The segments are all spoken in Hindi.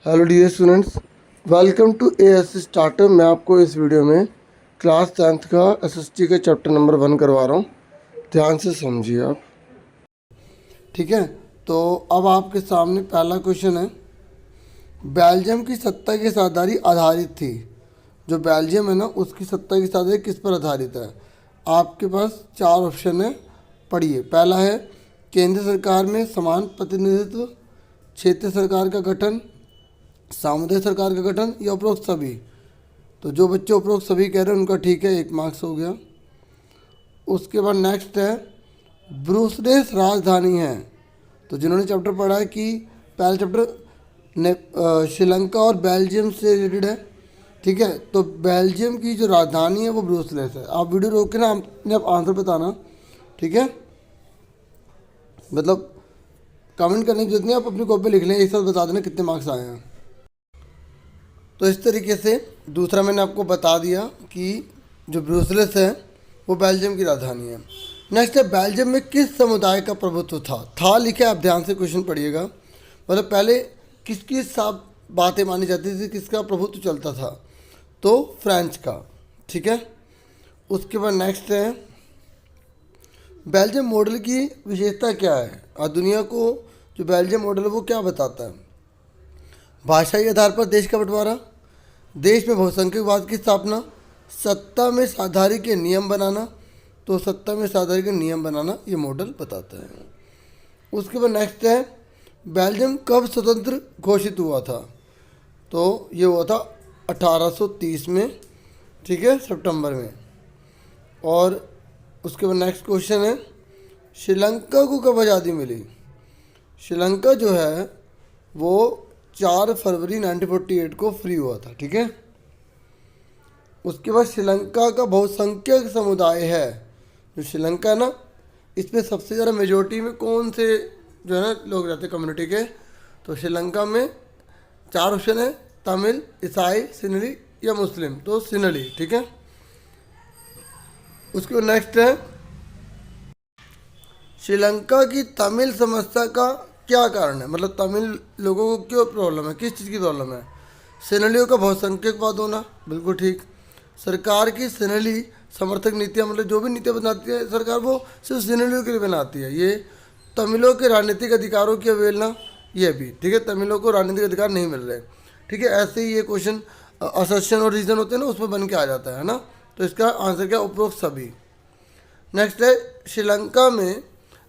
Hello dear students, welcome to ASC starter. मैं आपको इस वीडियो में क्लास 10th का एसएसटी का चैप्टर नंबर 1 करवा रहा हूँ। ध्यान से समझिए आप। ठीक है, तो अब आपके सामने पहला क्वेश्चन है। बेल्जियम की सत्ता की साझेदारी आधारित थी। जो बेल्जियम है ना, उसकी सत्ता की साझेदारी किस पर आधारित है? आपके पास 4 ऑप्शन है, पढ़िए। पहला है केंद्र सरकार में समान प्रतिनिधित्व, क्षेत्रीय सरकार का गठन, सामुदायिक सरकार का गठन या उपरोक्त सभी। तो जो बच्चे उपरोक्त सभी कह रहे हैं उनका ठीक है, 1 मार्क्स हो गया। उसके बाद नेक्स्ट है ब्रुसेल्स राजधानी है। तो जिन्होंने चैप्टर पढ़ा है कि पहला चैप्टर श्रीलंका और बेल्जियम से रिलेटेड है। ठीक है, तो बेल्जियम की जो राजधानी है वो ब्रुसेल्स है। आप वीडियो रोक के ना अपने आप आंसर बताना, ठीक है। मतलब कमेंट करने की जरूरत नहीं, आप अपनी कॉपी पे लिख लें, एक साथ बता देना कितने मार्क्स आए हैं। तो इस तरीके से दूसरा मैंने आपको बता दिया कि जो ब्रुसेल्स है वो बेल्जियम की राजधानी है। नेक्स्ट है बेल्जियम में किस समुदाय का प्रभुत्व था लिखे, आप ध्यान से क्वेश्चन पढ़िएगा। मतलब पहले किसकी सब बातें मानी जाती थी, किसका प्रभुत्व चलता था? तो फ्रेंच का। ठीक है, उसके बाद नेक्स्ट है बेल्जियम मॉडल की विशेषता क्या है और दुनिया को जो बेल्जियम मॉडल है वो क्या बताता है? भाषाई आधार पर देश का बंटवारा, देश में बहुसंख्यकवाद की स्थापना, सत्ता में साझेदारी के नियम बनाना। तो सत्ता में साझेदारी के नियम बनाना ये मॉडल बताता है। उसके बाद नेक्स्ट है बेल्जियम कब स्वतंत्र घोषित हुआ था? तो ये हुआ था 1830 में, ठीक है, सितंबर में। और उसके बाद नेक्स्ट क्वेश्चन है श्रीलंका को कब आज़ादी मिली? श्रीलंका जो है वो 4 फरवरी 1948 को फ्री हुआ था। ठीक है, उसके बाद श्रीलंका का बहुसंख्यक समुदाय है। जो श्रीलंका है ना, इसमें सबसे ज़्यादा मेजोरिटी में कौन से जो है ना लोग रहते हैं कम्युनिटी के? तो श्रीलंका में 4 ऑप्शन है, तमिल, ईसाई, सिनली या मुस्लिम। तो सिनली, ठीक है। उसके बाद नेक्स्ट है श्रीलंका की तमिल समस्या का क्या कारण है? मतलब तमिल लोगों को क्यों प्रॉब्लम है, किस चीज़ की प्रॉब्लम है? सेनलियों का बहुसंख्यकवाद होना, बिल्कुल ठीक। सरकार की सेनली समर्थक नीतियाँ, मतलब जो भी नीतियाँ बनाती है सरकार वो सिर्फ सेनलियों के लिए बनाती है। ये तमिलों के राजनीतिक अधिकारों की अवहेलना, ये भी ठीक है, तमिलों को राजनीतिक अधिकार नहीं मिल रहे। ठीक है, ऐसे ही ये क्वेश्चन असर्शन और रीजन होते हैं ना, उसमें बन के आ जाता है ना। तो इसका आंसर क्या? उपरोक्त सभी। नेक्स्ट है श्रीलंका में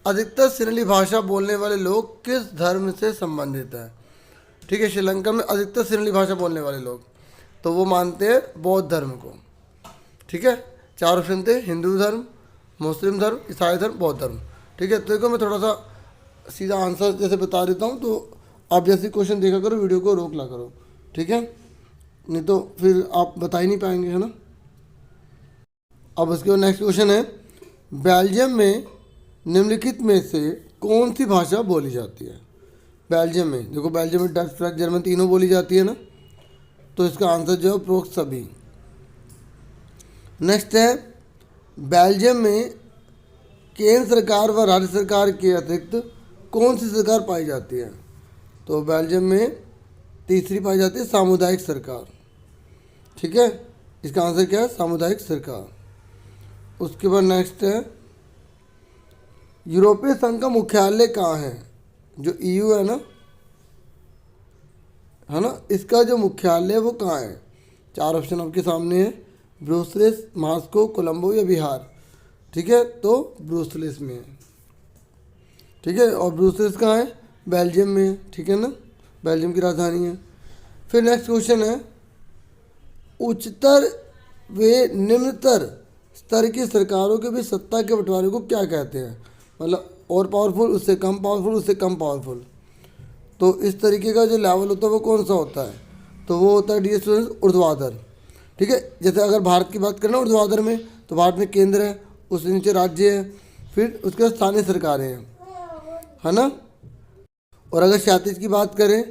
अधिकतर सिनली भाषा बोलने वाले लोग किस धर्म से संबंधित हैं? ठीक है, श्रीलंका में अधिकतर सिनली भाषा बोलने वाले लोग तो वो मानते हैं बौद्ध धर्म को। ठीक है, 4 ऑप्शन थे, हिंदू धर्म, मुस्लिम धर्म, ईसाई धर्म, बौद्ध धर्म। ठीक है, तो देखो मैं थोड़ा सा सीधा आंसर जैसे बता देता हूँ, तो आप जैसे क्वेश्चन देखा करो, वीडियो को रोक ला करो। ठीक है, नहीं तो फिर आप बता ही नहीं पाएंगे, है ना। अब उसके बाद नेक्स्ट क्वेश्चन है बेल्जियम में निम्नलिखित में से कौन सी भाषा बोली जाती है? बेल्जियम में देखो, बेल्जियम में डच, फ्रेंच, जर्मन तीनों बोली जाती है ना। तो इसका आंसर जो है उपरोक्त सभी। नेक्स्ट है बेल्जियम में केंद्र सरकार व राज्य सरकार के अतिरिक्त कौन सी सरकार पाई जाती है? तो बेल्जियम में तीसरी पाई जाती है, सामुदायिक सरकार। ठीक है, इसका आंसर क्या है? सामुदायिक सरकार। उसके बाद नेक्स्ट है यूरोपीय संघ का मुख्यालय कहाँ है? जो ईयू है ना, इसका जो मुख्यालय है वो कहाँ है? 4 ऑप्शन आपके सामने है, ब्रुसेल्स, मॉस्को, कोलंबो या बिहार। ठीक है, तो ब्रुसेल्स में है। ठीक है, और ब्रुसेल्स कहाँ है? बेल्जियम में है। ठीक है ना, बेल्जियम की राजधानी है। फिर नेक्स्ट क्वेश्चन है उच्चतर व निम्नतर स्तर की सरकारों के बीच सत्ता के बंटवारे को क्या कहते हैं? मतलब और पावरफुल, उससे कम पावरफुल, उससे कम पावरफुल। तो इस तरीके का जो लेवल होता है वो कौन सा होता है? तो वो होता है डियर स्टूडेंट्स ऊर्ध्वाधर। ठीक है, जैसे अगर भारत की बात करें ना ऊर्ध्वाधर में, तो भारत में केंद्र है, उसके नीचे राज्य है, फिर उसके बाद स्थानीय सरकारें हैं, है ना। और अगर क्षैतिज की बात करें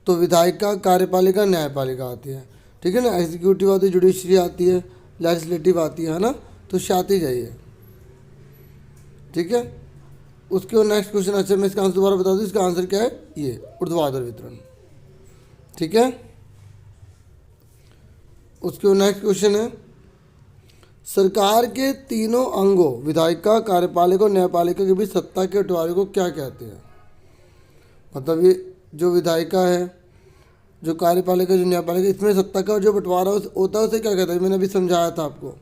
तो विधायिका, कार्यपालिका, न्यायपालिका आती है। ठीक है ना, एग्जीक्यूटिव आती है, जुडिशरी आती है, लेजिस्लेटिव आती है ना। तो क्षैतिज है ये। ठीक है, उसके बाद नेक्स्ट क्वेश्चन, अच्छा मैं इसका आंसर दोबारा बता दूँ, इसका आंसर क्या है? ये ऊर्ध्वाधर वितरण। ठीक है। उसके बाद नेक्स्ट क्वेश्चन है, सरकार के तीनों अंगों विधायिका, कार्यपालिका और न्यायपालिका के बीच सत्ता के बंटवारे को क्या कहते हैं? मतलब ये जो विधायिका है, जो कार्यपालिका, जो न्यायपालिका, इसमें सत्ता का जो बंटवारा होता है उसे क्या कहते हैं? मैंने अभी समझाया था आपको,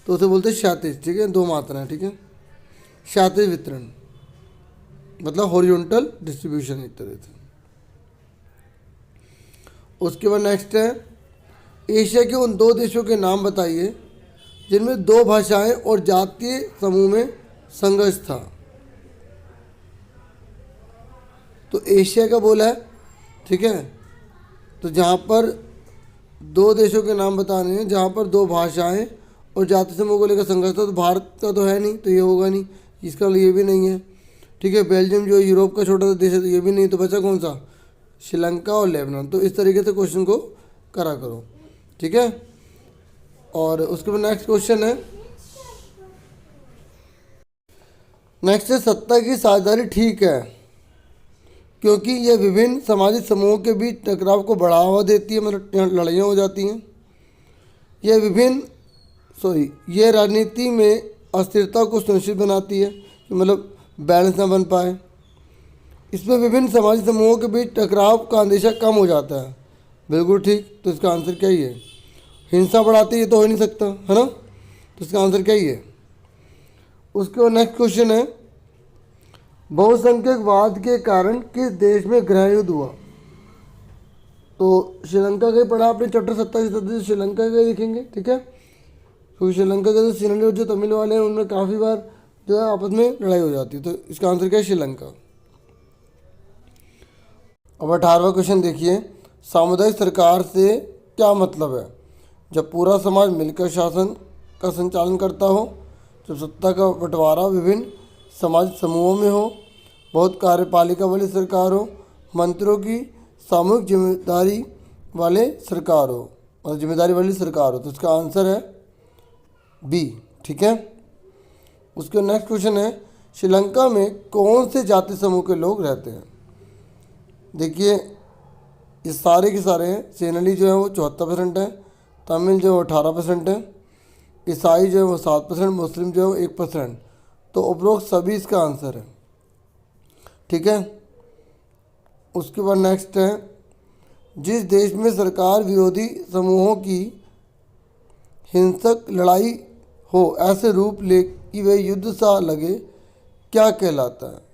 तो उसे बोलते हैं क्षैतिज। ठीक है, दो मात्राएं। ठीक है, क्षैतिज वितरण मतलब हॉरिजॉन्टल डिस्ट्रीब्यूशन एक तरह से। उसके बाद नेक्स्ट है, एशिया के उन दो देशों के नाम बताइए जिनमें दो भाषाएं और जातीय समूह में संघर्ष था। तो एशिया का बोला है, ठीक है, तो जहाँ पर दो देशों के नाम बताने हैं जहाँ पर दो भाषाएं और जातीय समूह को लेकर संघर्ष था, तो भारत का तो है नहीं, तो ये होगा नहीं, इसका ये भी नहीं है। ठीक है, बेल्जियम जो यूरोप का छोटा सा देश है, तो ये भी नहीं, तो बचा कौन सा? श्रीलंका और लेबनान। तो इस तरीके से क्वेश्चन को करा करो। ठीक है, और उसके बाद नेक्स्ट क्वेश्चन है, नेक्स्ट है, सत्ता की साझेदारी ठीक है क्योंकि यह विभिन्न सामाजिक समूहों के बीच टकराव को बढ़ावा देती है, मतलब लड़ाइयाँ हो जाती हैं। यह राजनीति में अस्थिरता को सुनिश्चित बनाती है कि मतलब बैलेंस ना बन पाए। इसमें विभिन्न सामाजिक समूहों के बीच टकराव का अंदेशा कम हो जाता है। बिल्कुल ठीक, तो इसका आंसर क्या ही है? हिंसा बढ़ाती है तो हो नहीं सकता, है ना, तो इसका आंसर क्या ही है? उसके बाद नेक्स्ट क्वेश्चन है, बहुसंख्यकवाद के कारण किस देश में गृह युद्ध हुआ? तो श्रीलंका का ही पढ़ा आपने, चैप्टर 27 श्रीलंका का ही लिखेंगे। ठीक है, क्योंकि श्रीलंका का जो सिनेरियो जो तमिल वाले हैं उनमें काफ़ी बार जो है आपस में लड़ाई हो जाती है, तो इसका आंसर क्या है? श्रीलंका। अब 18वां क्वेश्चन देखिए, सामुदायिक सरकार से क्या मतलब है? जब पूरा समाज मिलकर शासन का संचालन करता हो, जब सत्ता का बंटवारा विभिन्न समाज समूहों में हो, बहुत कार्यपालिका वाली सरकार हो, मंत्रियों की सामूहिक जिम्मेदारी वाले सरकार हो और जिम्मेदारी वाली सरकार हो। तो इसका आंसर है बी। ठीक है, उसके नेक्स्ट क्वेश्चन है, श्रीलंका में कौन से जाति समूह के लोग रहते हैं? देखिए ये सारे के सारे हैं, सेनली जो है वो 74% है, तमिल जो है वो 18% है, ईसाई जो है वो 7%, मुस्लिम जो है वो 1%। तो उपरोक्त सभी इसका आंसर है। ठीक है, उसके बाद नेक्स्ट है, जिस देश में सरकार विरोधी समूहों की हिंसक लड़ाई हो ऐसे रूप ले कि वह युद्ध सा लगे, क्या कहलाता है?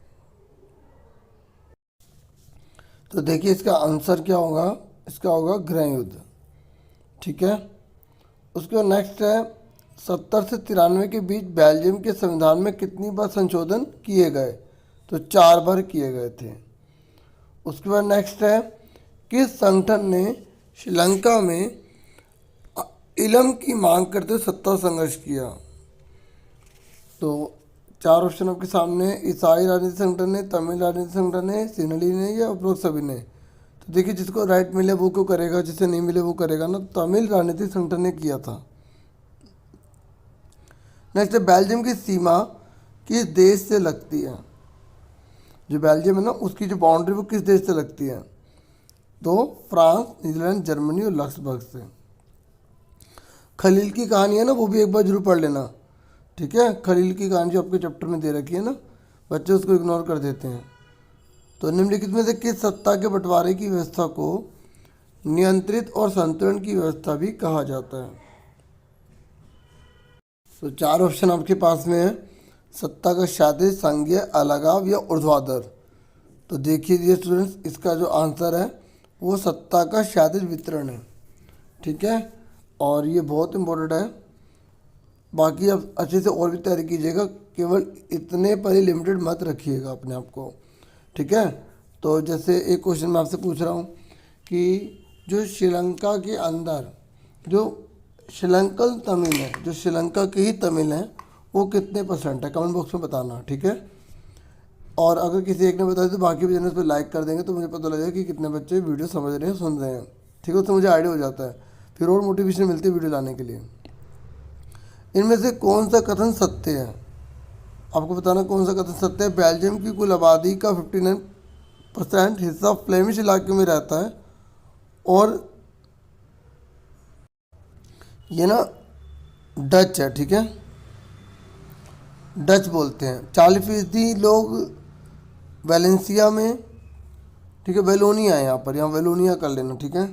तो देखिए इसका आंसर क्या होगा? इसका होगा गृह युद्ध। ठीक है, उसके बाद नेक्स्ट है, 70 से 93 के बीच बेल्जियम के संविधान में कितनी बार संशोधन किए गए? तो 4 बार किए गए थे। उसके बाद नेक्स्ट है, किस संगठन ने श्रीलंका में इलम की मांग करते हुए सत्ता संघर्ष किया? तो 4 ऑप्शन आपके सामने है, ईसाई राजनीतिक संगठन ने, तमिल राजनीतिक संगठन ने, सिनली ने या उपरोक्त सभी ने। तो देखिए जिसको राइट मिले वो क्यों करेगा, जिसे नहीं मिले वो करेगा ना। तमिल राजनीतिक संगठन ने किया था। नेक्स्ट है, बेल्जियम की सीमा किस देश से लगती है? जो बेल्जियम है ना उसकी जो बाउंड्री वो किस देश से लगती है? तो फ्रांस, न्यूजीलैंड, जर्मनी और लक्सबर्ग से। खलील की कहानी है ना, वो भी एक बार जरूर पढ़ लेना। ठीक है, खलील की कहानी जो आपके चैप्टर में दे रखी है ना, बच्चे उसको इग्नोर कर देते हैं। तो निम्नलिखित में से किस सत्ता के बंटवारे की व्यवस्था को नियंत्रित और संतुलन की व्यवस्था भी कहा जाता है? तो 4 ऑप्शन आपके पास में है, सत्ता का क्षैतिज, संघीय, अलगाव या ऊर्ध्वाधर। तो देखिए स्टूडेंट्स, इसका जो आंसर है वो सत्ता का क्षैतिज वितरण है। ठीक है, और ये बहुत इम्पोर्टेंट है। बाकी आप अच्छे से और भी तैयारी कीजिएगा, केवल इतने पर ही लिमिटेड मत रखिएगा अपने आप को। ठीक है, तो जैसे एक क्वेश्चन मैं आपसे पूछ रहा हूँ कि जो श्रीलंका के अंदर जो श्रीलंकन तमिल है, जो श्रीलंका के ही तमिल हैं, वो कितने % है? कमेंट बॉक्स में बताना। ठीक है, और अगर किसी एक ने बताया तो बाकी भी जन उस पर लाइक कर देंगे, तो मुझे पता लगेगा कि कितने बच्चे वीडियो समझ रहे हैं, सुन रहे हैं। ठीक है, उससे मुझे आइडिया हो जाता है, फिर और मोटिवेशन मिलती है वीडियो लाने के लिए। इनमें से कौन सा कथन सत्य है? आपको बताना कौन सा कथन सत्य है। बेल्जियम की कुल आबादी का 59% हिस्सा फ्लेमिश इलाके में रहता है और ये ना डच है, ठीक है, डच बोलते हैं। 40% लोग वेलेंसिया में, ठीक है, वेलोनिया है यहाँ पर, यहाँ वेलोनिया कर लेना, ठीक है,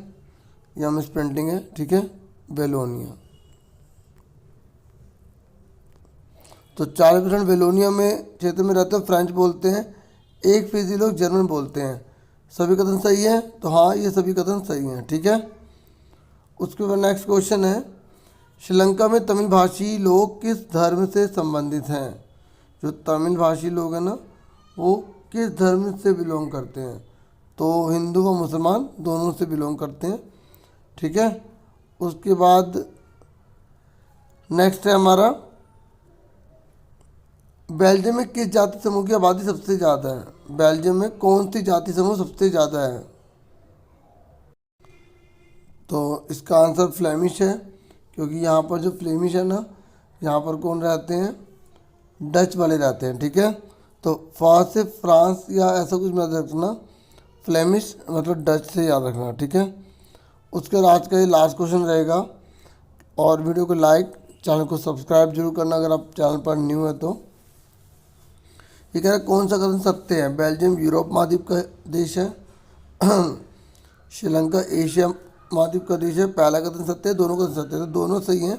यहाँ मिस प्रिंटिंग है, ठीक है, वेलोनिया। तो 40% वेलोनिया में क्षेत्र में रहते हैं, फ्रेंच बोलते हैं। 1% लोग जर्मन बोलते हैं। सभी कथन सही है, तो हाँ ये सभी कथन सही हैं, ठीक है। उसके बाद नेक्स्ट क्वेश्चन है, श्रीलंका में तमिल भाषी लोग किस धर्म से संबंधित हैं? जो तमिल भाषी लोग हैं ना, वो किस धर्म से बिलोंग करते हैं? तो हिंदू व मुसलमान दोनों से बिलोंग करते हैं, ठीक है। उसके बाद नेक्स्ट है हमारा, बेल्जियम में किस जाति समूह की आबादी सबसे ज़्यादा है? बेल्जियम में कौन सी जाति समूह सबसे ज़्यादा है? तो इसका आंसर फ्लेमिश है, क्योंकि यहाँ पर जो फ्लेमिश है ना, यहाँ पर कौन रहते हैं? डच वाले रहते हैं, ठीक है। तो फ्रांस से फ्रांस या ऐसा कुछ मत रखना, फ्लेमिश मतलब डच से याद रखना, ठीक है। उसके बाद आज का ये लास्ट क्वेश्चन रहेगा। और वीडियो को लाइक, चैनल को सब्सक्राइब जरूर करना अगर आप चैनल पर न्यू है तो। ये कह रहा है कौन सा कथन सत्य है? बेल्जियम यूरोप महाद्वीप का देश है, श्रीलंका एशिया महाद्वीप का देश है। पहला कथन सत्य है, दोनों कथन सत्य है, तो दोनों सही हैं।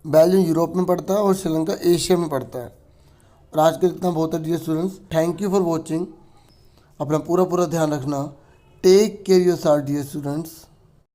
बेल्जियम यूरोप में पड़ता है और श्रीलंका एशिया में पड़ता है। और आज के इतना बहुत है dear students, thank you for watching. अपना पूरा ध्यान रखना। Take care yourself dear students.